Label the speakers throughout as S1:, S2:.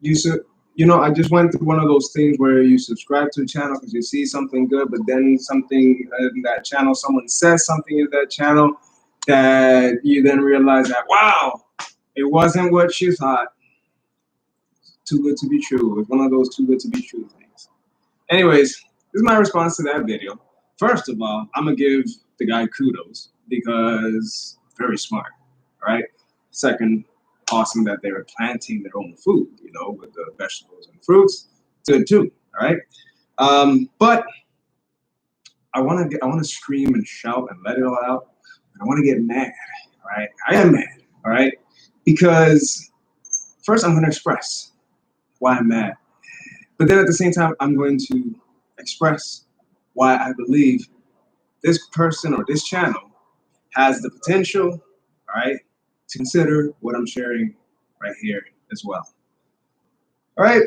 S1: you su- I just went through one of those things where you subscribe to a channel because you see something good, but then something in that channel, someone says something in that channel that you then realize that, wow, it wasn't what you thought. Too good to be true. It's one of those too good to be true things. Anyways, this is my response to that video. First of all, I'm going to give the guy kudos because very smart, all right? Second, awesome that they were planting their own food, with the vegetables and fruits. Good too, all right? But I want to scream and shout and let it all out. And I want to get mad, all right? I am mad, all right? Because first I'm going to express why I'm mad. But then at the same time, I'm going to express why I believe this person or this channel has the potential, all right, to consider what I'm sharing right here as well. All right.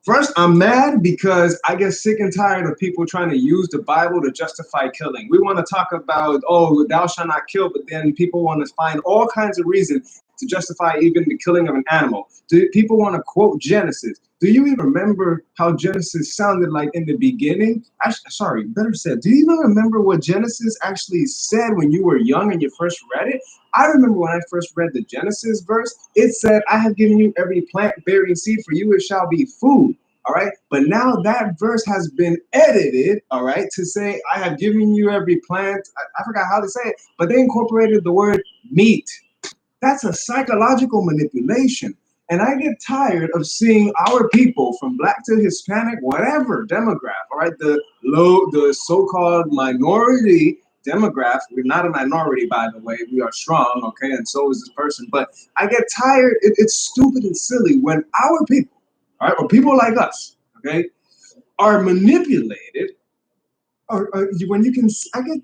S1: First, I'm mad because I get sick and tired of people trying to use the Bible to justify killing. We want to talk about, oh, thou shalt not kill, but then people want to find all kinds of reasons to justify even the killing of an animal. Do people want to quote Genesis? Do you even remember how Genesis sounded like in the beginning? Sorry, better said, do you even remember what Genesis actually said when you were young and you first read it? I remember when I first read the Genesis verse, it said, I have given you every plant bearing seed, for you it shall be food. All right. But now that verse has been edited, all right, to say, I have given you every plant. I forgot how to say it, but they incorporated the word meat. That's a psychological manipulation. And I get tired of seeing our people from black to Hispanic, whatever demographic, all right, the so-called minority demographic. We're not a minority, by the way. We are strong, okay, and so is this person. But I get tired. It's stupid and silly when our people, all right, or people like us, okay, are manipulated, or when you can, I get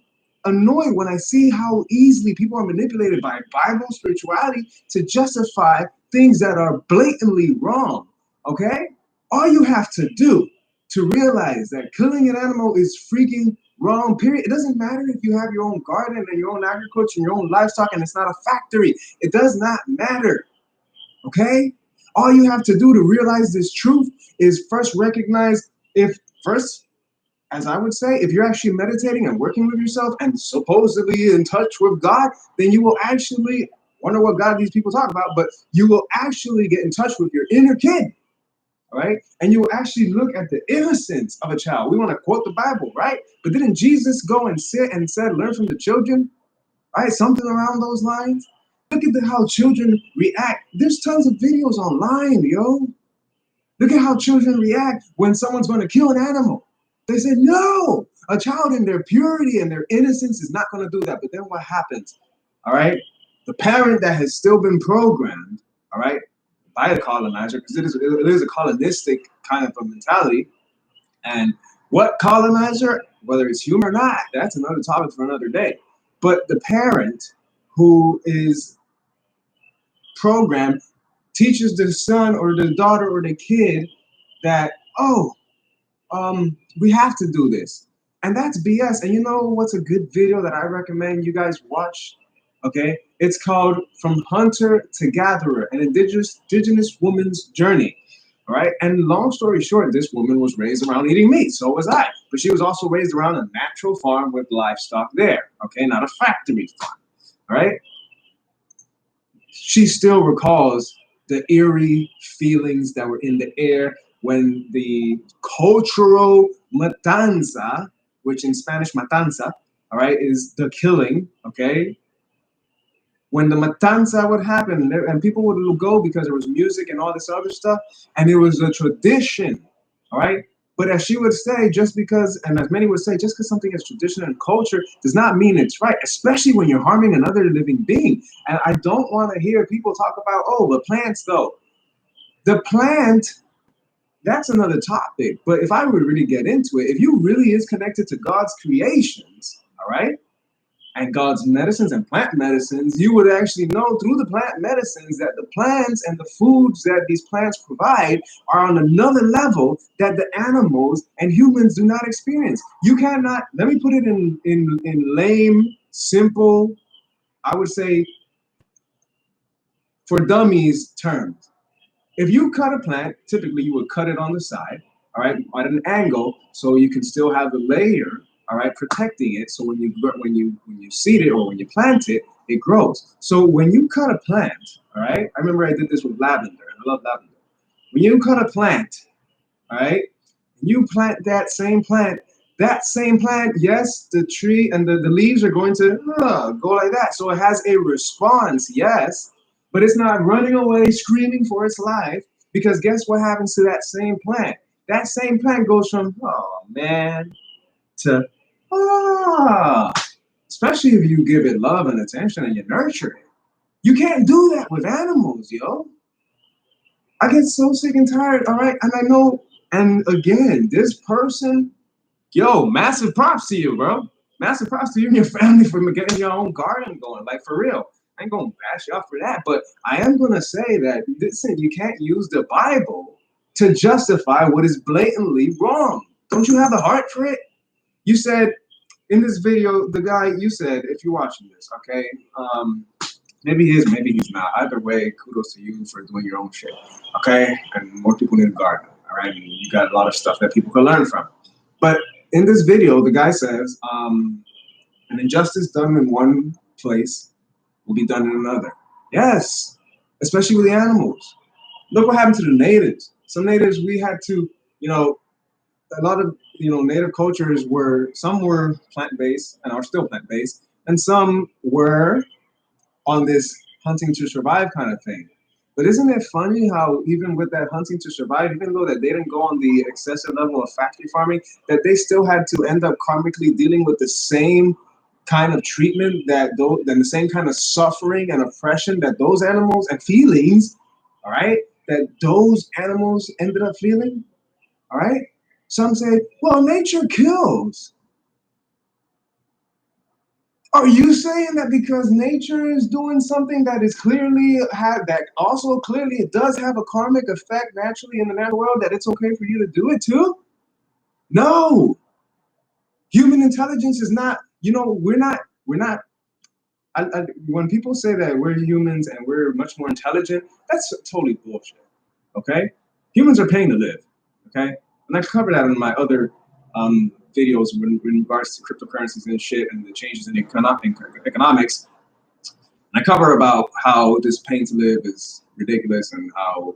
S1: annoyed when I see how easily people are manipulated by Bible spirituality to justify things that are blatantly wrong, okay? All you have to do to realize that killing an animal is freaking wrong, period. It doesn't matter if you have your own garden and your own agriculture and your own livestock and it's not a factory. It does not matter, okay? All you have to do to realize this truth is first recognize as I would say, if you're actually meditating and working with yourself and supposedly in touch with God, then you will actually wonder what God these people talk about, but you will actually get in touch with your inner kid, all right? And you will actually look at the innocence of a child. We want to quote the Bible, right? But didn't Jesus go and sit and said, learn from the children, right? Something around those lines. Look at how children react. There's tons of videos online, yo. Look at how children react when someone's going to kill an animal. They say, no, a child in their purity and their innocence is not going to do that. But then what happens? All right. The parent that has still been programmed, all right, by the colonizer, because it is a colonistic kind of a mentality. And what colonizer, whether it's human or not, that's another topic for another day. But the parent who is programmed teaches the son or the daughter or the kid that, we have to do this. And that's BS. And you know what's a good video that I recommend you guys watch? Okay, it's called From Hunter to Gatherer, an indigenous woman's journey. All right, and long story short, this woman was raised around eating meat. So was I. But she was also raised around a natural farm with livestock there. Okay, not a factory farm. All right. She still recalls the eerie feelings that were in the air when the cultural matanza, which in Spanish matanza, all right, is the killing, okay? When the matanza would happen and people would go because there was music and all this other stuff, and it was a tradition, all right? But as she would say, just because, and as many would say, just because something is tradition and culture does not mean it's right, especially when you're harming another living being. And I don't want to hear people talk about, oh, the plants, though. The plant, that's another topic. But if I would really get into it, if you really is connected to God's creations, all right, and God's medicines and plant medicines, you would actually know through the plant medicines that the plants and the foods that these plants provide are on another level that the animals and humans do not experience. You cannot, let me put it in lame simple, I would say, for dummies terms. If you cut a plant, typically you would cut it on the side, all right, at an angle, so you can still have the layer, all right, protecting it. So when you seed it or when you plant it, it grows. So when you cut a plant, all right, I remember I did this with lavender, and I love lavender. When you cut a plant, all right, you plant that same plant, yes, the tree and the leaves are going to go like that. So it has a response, yes, but it's not running away screaming for its life, because guess what happens to that same plant? That same plant goes from, oh man, to, ah, especially if you give it love and attention and you nurture it. You can't do that with animals, yo. I get so sick and tired, all right? And I know, and again, this person, yo, massive props to you, bro. Massive props to you and your family for getting your own garden going. Like, for real. I ain't gonna bash you up for that, but I am gonna say that, listen, you can't use the Bible to justify what is blatantly wrong. Don't you have the heart for it? You said in this video, the guy, you said, if you're watching this, okay, maybe he is, maybe he's not. Either way, kudos to you for doing your own shit, okay? And more people need a garden, all right? And you got a lot of stuff that people can learn from. But in this video, the guy says, an injustice done in one place will be done in another. Yes, especially with the animals. Look what happened to the natives. Some natives, we had to, a lot of, native cultures some were plant-based and are still plant-based, and some were on this hunting to survive kind of thing. But isn't it funny how even with that hunting to survive, even though that they didn't go on the excessive level of factory farming, that they still had to end up karmically dealing with the same kind of treatment and the same kind of suffering and oppression that those animals and feelings, all right, that those animals ended up feeling, all right? Some say, well, nature kills. Are you saying that because nature is doing something that is clearly it does have a karmic effect naturally in the natural world, that it's okay for you to do it too? No. Human intelligence is not, we're not, when people say that we're humans and we're much more intelligent, that's totally bullshit, okay? Humans are paying to live, okay? And I've covered that in my other videos in regards to cryptocurrencies and shit and the changes in economics. And I cover about how this paying to live is ridiculous and how,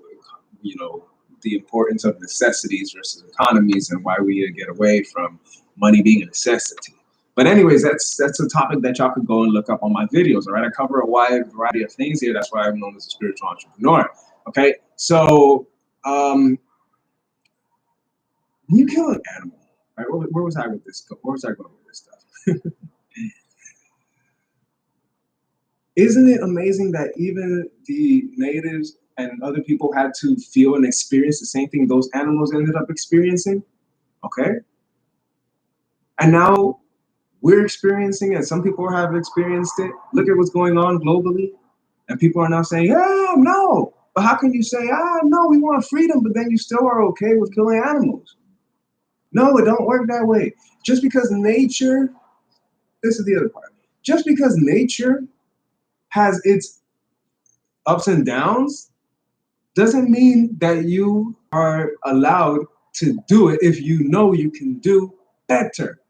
S1: the importance of necessities versus economies and why we need to get away from money being a necessity. But anyways, that's a topic that y'all could go and look up on my videos, all right? I cover a wide variety of things here. That's why I'm known as a spiritual entrepreneur, okay? So, when you kill an animal, right? Where was I with this? Where was I going with this stuff? Isn't it amazing that even the natives and other people had to feel and experience the same thing those animals ended up experiencing? Okay? And now we're experiencing it. Some people have experienced it. Look at what's going on globally. And people are now saying, yeah, no. But how can you say, no, we want freedom, but then you still are okay with killing animals? No, it don't work that way. Just because nature, this is the other part. Just because nature has its ups and downs doesn't mean that you are allowed to do it if you know you can do better,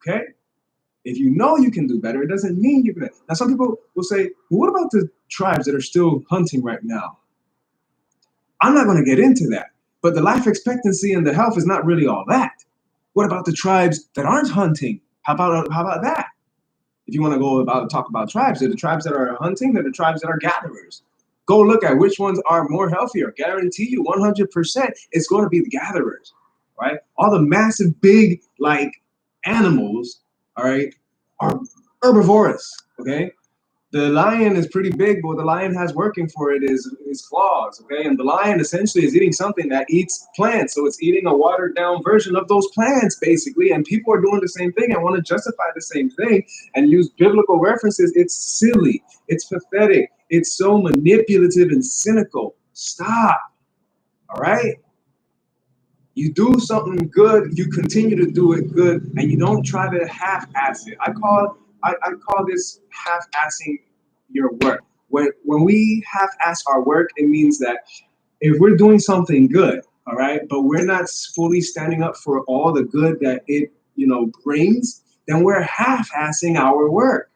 S1: okay? If you know you can do better, it doesn't mean you can. Now, some people will say, well, what about the tribes that are still hunting right now? I'm not going to get into that, but the life expectancy and the health is not really all that. What about the tribes that aren't hunting? How about that? If you want to talk about tribes, they're the tribes that are hunting, they're the tribes that are gatherers. Go look at which ones are more healthier. Guarantee you 100% it's going to be the gatherers, right? All the massive, big, animals, all right, are herbivorous, okay? The lion is pretty big, but what the lion has working for it is claws, okay? And the lion essentially is eating something that eats plants. So it's eating a watered down version of those plants, basically. And people are doing the same thing and want to justify the same thing and use biblical references. It's silly. It's pathetic. It's so manipulative and cynical. Stop, all right? You do something good, you continue to do it good, and you don't try to half-ass it. I call I call this half-assing your work. When we half-ass our work, it means that if we're doing something good, all right, but we're not fully standing up for all the good that it, brings, then we're half-assing our work.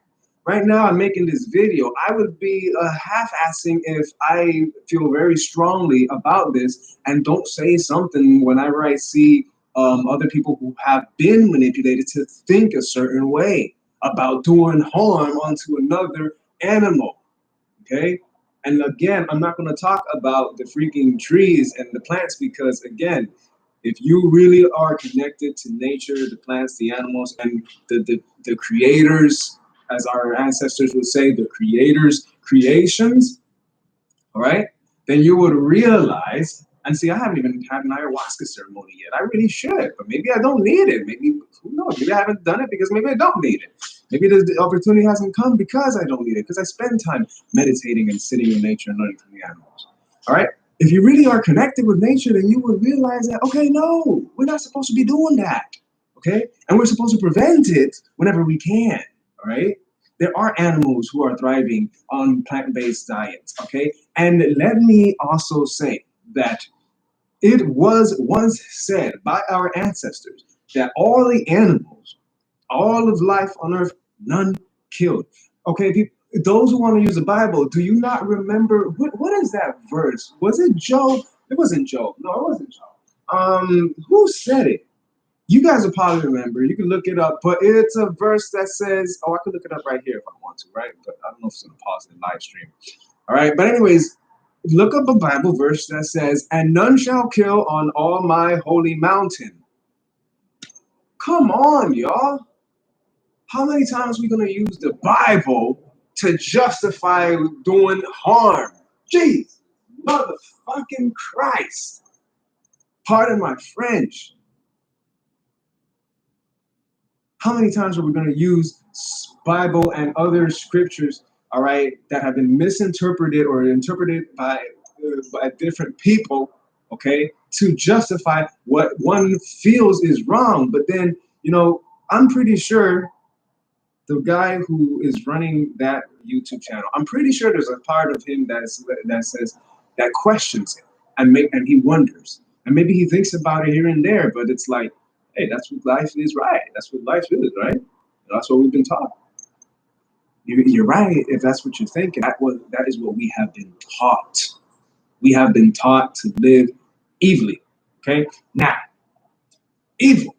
S1: Right now, I'm making this video. I would be half-assing if I feel very strongly about this and don't say something whenever I see other people who have been manipulated to think a certain way about doing harm onto another animal. Okay. And again, I'm not going to talk about the freaking trees and the plants because, again, if you really are connected to nature, the plants, the animals, and the creators, as our ancestors would say, the creators' creations, all right, then you would realize, and see, I haven't even had an ayahuasca ceremony yet. I really should, but maybe I don't need it. Maybe, who knows? Maybe I haven't done it because maybe I don't need it. Maybe the opportunity hasn't come because I don't need it, because I spend time meditating and sitting in nature and learning from the animals. All right? If you really are connected with nature, then you would realize that, okay, no, we're not supposed to be doing that. Okay? And we're supposed to prevent it whenever we can. All right? There are animals who are thriving on plant-based diets, okay? And let me also say that it was once said by our ancestors that all the animals, all of life on earth, none killed. Okay, people, those who want to use the Bible, do you not remember, what is that verse? Was it Job? It wasn't Job. No, it wasn't Job. Who said it? You guys will probably remember. You can look it up, but it's a verse that says, oh, I could look it up right here if I want to, right? But I don't know if it's going to pause the live stream. All right. But anyways, look up a Bible verse that says, and none shall kill on all my holy mountain. Come on, y'all. How many times are we going to use the Bible to justify doing harm? Jeez, motherfucking Christ. Pardon my French. How many times are we going to use Bible and other scriptures, all right, that have been misinterpreted or interpreted by different people, okay, to justify what one feels is wrong? But then, I'm pretty sure the guy who is running that YouTube channel, I'm pretty sure there's a part of him that says, that questions it and he wonders. And maybe he thinks about it here and there, but it's like, hey, that's what life is, right? That's what life is, right? That's what we've been taught. You're right if that's what you're thinking. That is what we have been taught. We have been taught to live evilly. Okay? Now, evil.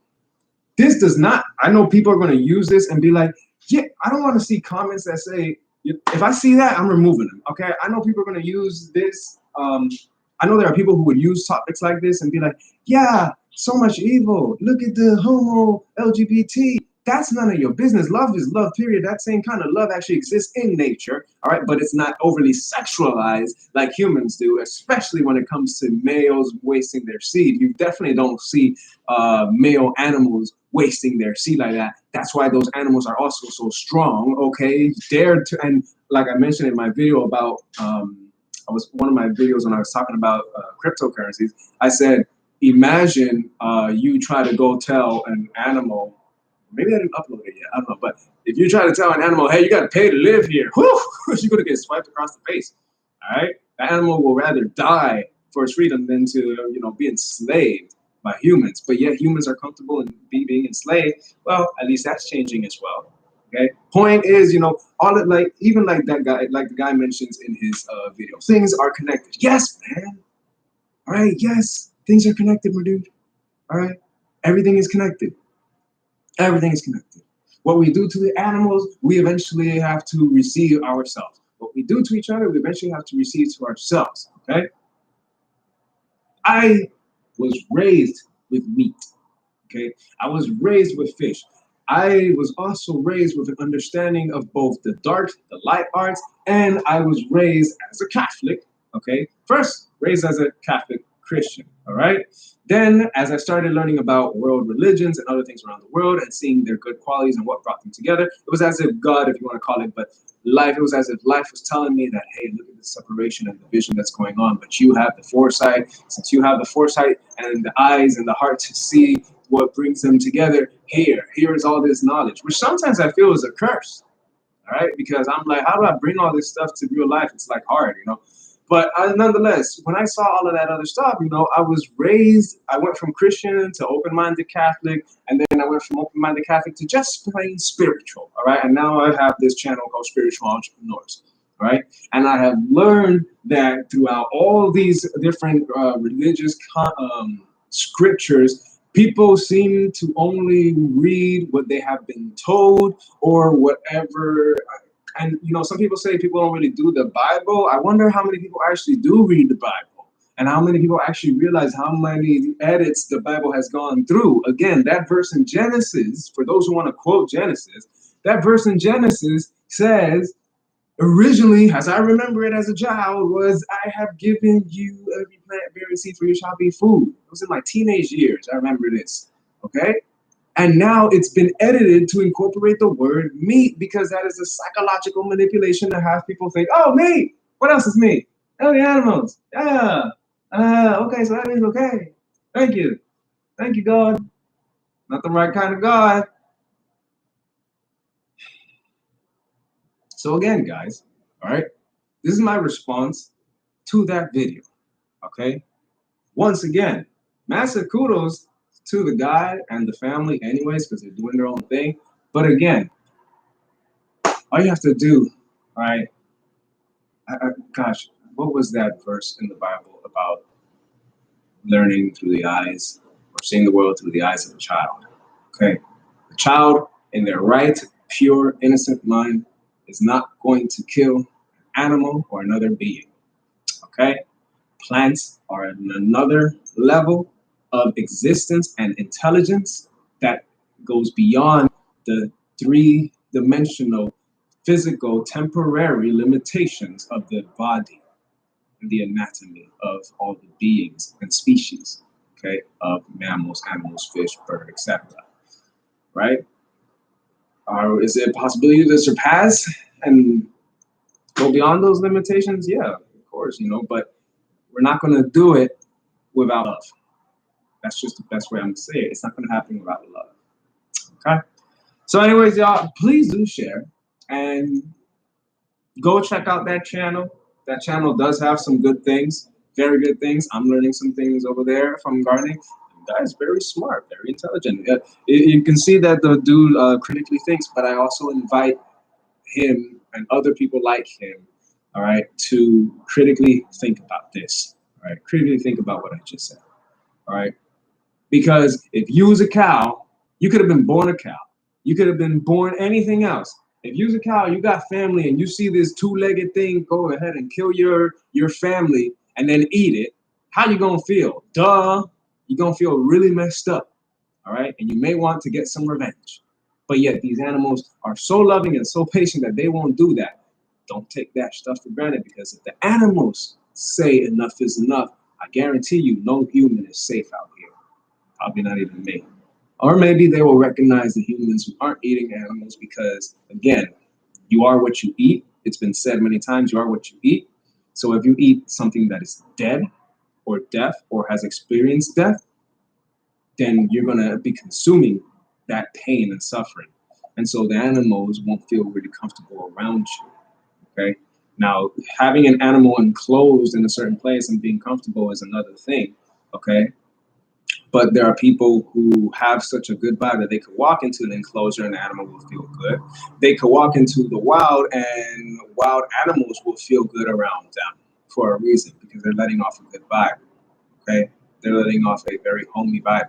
S1: This does not, I know people are going to use this and be like, yeah, I don't want to see comments that say, if I see that, I'm removing them. Okay? I know people are going to use this. I know there are people who would use topics like this and be like, yeah, so much evil. Look at the homo LGBT. That's none of your business. Love is love, period. That same kind of love actually exists in nature, all right? But it's not overly sexualized like humans do, especially when it comes to males wasting their seed. You definitely don't see male animals wasting their seed like that. That's why those animals are also so strong, okay? And like I mentioned in my video about, one of my videos when I was talking about cryptocurrencies, I said, imagine you try to go tell an animal, maybe I didn't upload it yet, I don't know, but if you try to tell an animal, hey, you got to pay to live here, whew, you're going to get swiped across the face, all right? The animal will rather die for its freedom than to, be enslaved by humans. But yet humans are comfortable in being enslaved. Well, at least that's changing as well. Okay. Point is, all it even like that guy, like the guy mentions in his video, things are connected. Yes, man. All right. Yes, things are connected, my dude. All right. Everything is connected. Everything is connected. What we do to the animals, we eventually have to receive ourselves. What we do to each other, we eventually have to receive to ourselves. Okay. I was raised with meat. Okay. I was raised with fish. I was also raised with an understanding of both the dark, the light arts, and I was raised as a Catholic, okay? First, raised as a Catholic Christian, all right? Then, as I started learning about world religions and other things around the world and seeing their good qualities and what brought them together, it was as if God, if you want to call it, but life, it was as if life was telling me that, hey, look at the separation and division that's going on, but you have the foresight. Since you have the foresight and the eyes and the heart to see what brings them together, here is all this knowledge, which sometimes I feel is a curse, all right? Because I'm like, how do I bring all this stuff to real life? It's like hard, you know? But nonetheless, when I saw all of that other stuff, you know, I was raised, I went from Christian to open-minded Catholic, and then I went from open-minded Catholic to just plain spiritual, all right? And now I have this channel called Spiritual Entrepreneurs, all right? And I have learned that throughout all these different religious scriptures, people seem to only read what they have been told or whatever. And you know, some people say people don't really do the Bible. I wonder how many people actually do read the Bible and how many people actually realize how many edits the Bible has gone through. Again, that verse in Genesis, for those who want to quote Genesis, that verse in Genesis says, originally, as I remember it as a child, was I have given you every plant bearing seed for you shall be food. It was in my teenage years. I remember this. Okay. And now it's been edited to incorporate the word meat because that is a psychological manipulation to have people think, oh, meat. What else is meat? Oh, the animals. Yeah. Okay, so that means okay. Thank you. Thank you, God. Not the right kind of God. So again, guys, all right, this is my response to that video, okay? Once again, massive kudos to the guy and the family anyways, because they're doing their own thing. But again, all you have to do, all right, gosh, what was that verse in the Bible about learning through the eyes or seeing the world through the eyes of a child? Okay, a child in their right, pure, innocent mind is not going to kill an animal or another being. Okay, plants are at another level of existence and intelligence that goes beyond the three-dimensional physical temporary limitations of the body and the anatomy of all the beings and species, okay, of mammals, animals, fish, bird, etc. Right? Or is there a possibility to surpass and go beyond those limitations? Yeah, of course, you know, but we're not going to do it without love. That's just the best way I'm going to say it. It's not going to happen without love. Okay? So anyways, y'all, please do share and go check out that channel. That channel does have some good things, very good things. I'm learning some things over there from gardening. The guy's very smart, very intelligent. You can see that the dude critically thinks, but I also invite him and other people like him, all right, to critically think about this, all right? Critically think about what I just said, all right? Because if you was a cow, you could have been born a cow. You could have been born anything else. If you was a cow, you got family, and you see this two-legged thing go ahead and kill your family and then eat it, how you gonna feel? Duh, you're gonna feel really messed up, all right? And you may want to get some revenge. But yet these animals are so loving and so patient that they won't do that. Don't take that stuff for granted, because if the animals say enough is enough, I guarantee you no human is safe out here. Probably not even me. Or maybe they will recognize the humans who aren't eating animals because, again, you are what you eat. It's been said many times, you are what you eat. So if you eat something that is dead or deaf or has experienced death, then you're going to be consuming that pain and suffering. And so the animals won't feel really comfortable around you, okay? Now, having an animal enclosed in a certain place and being comfortable is another thing, okay? But there are people who have such a good vibe that they could walk into an enclosure and the animal will feel good. They could walk into the wild and wild animals will feel good around them for a reason, because they're letting off a good vibe, okay? They're letting off a very homey vibe.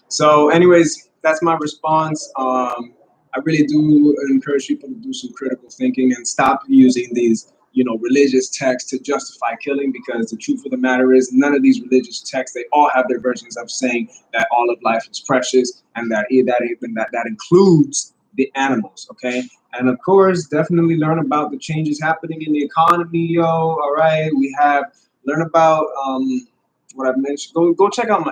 S1: So anyways, that's my response. I really do encourage people to do some critical thinking and stop using these, you know, religious texts to justify killing, because the truth of the matter is none of these religious texts, they all have their versions of saying that all of life is precious and that includes the animals, okay? And of course, definitely learn about the changes happening in the economy, yo, all right? We have learn about what I've mentioned, go check out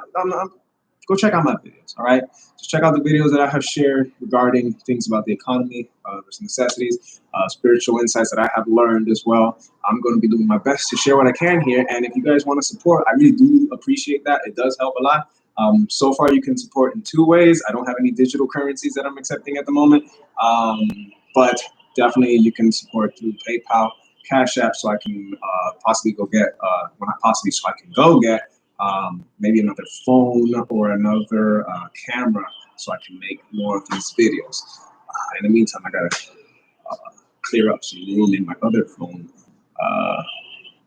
S1: go check out my videos. All right, just check out the videos that I have shared regarding things about the economy, necessities, spiritual insights that I have learned as well. I'm going to be doing my best to share what I can here, and if you guys want to support, I really do appreciate that. It does help a lot. So far, you can support in two ways. I don't have any digital currencies that I'm accepting at the moment, but definitely you can support through PayPal, Cash App, so I can possibly go get, well, not possibly, so I can go get maybe another phone or another camera so I can make more of these videos. In the meantime, I gotta clear up some room in my other phone.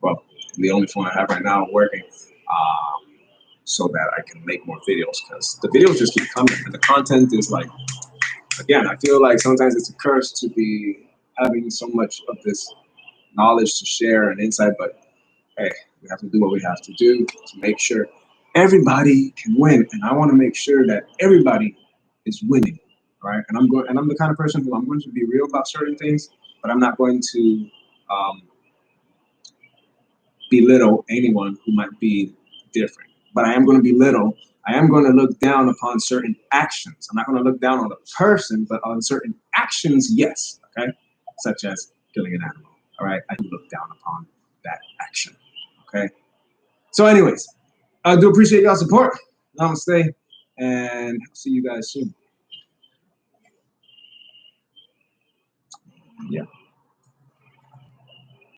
S1: Well, the only phone I have right now working, so that I can make more videos, because the videos just keep coming and the content is like, again, I feel like sometimes it's a curse to be having so much of this knowledge to share and insight, but hey, we have to do what we have to do to make sure everybody can win. And I want to make sure that everybody is winning, right? And I'm the kind of person who I'm going to be real about certain things, but I'm not going to belittle anyone who might be different. But I am going to belittle. I am going to look down upon certain actions. I'm not going to look down on the person, but on certain actions, yes. Okay, such as killing an animal. All right, I do look down upon that action. Okay. So, anyways, I do appreciate y'all's support. Namaste, and see you guys soon. Yeah.